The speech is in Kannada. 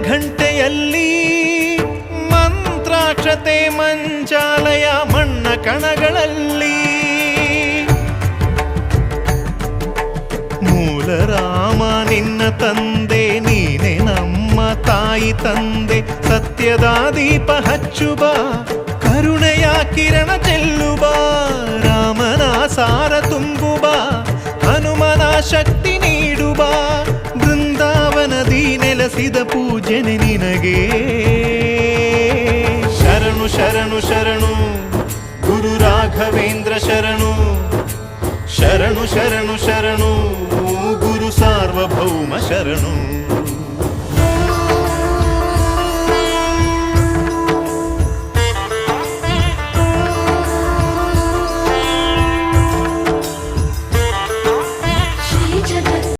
ಘಂಟೆಯಲ್ಲಿ ಮಂತ್ರಾಕ್ಷತೆ ಮಂಚಾಲಯ ಮಣ್ಣ ಕಣಗಳಲ್ಲಿ ಮೂಲ ರಾಮ ನಿನ್ನ ತಂದೆ ನೀನೆ ನಮ್ಮ ತಾಯಿ ತಂದೆ ಸತ್ಯದ ದೀಪ ಹಚ್ಚುಬ ಕರುಣೆಯ ಕಿರಣ ಚೆಲ್ಲುಬ ರಾಮನ ಸಾರ ತುಂಬುಬ ಹನುಮನ ಶಕ್ತಿ ನೀಡುಬ ಬೃಂದಾವನದಿ ನೆಲೆಸಿದ ಪೂಜನೆ ನಿನಗೆ ಶರಣು ಶರಣು ಶರಣು ಗುರು ರಾಘವೇಂದ್ರ ಶರಣು ಶರಣು ಶರಣು ಶರಣು ಗುರು ಸಾರ್ವಭೌಮ ಶರಣು.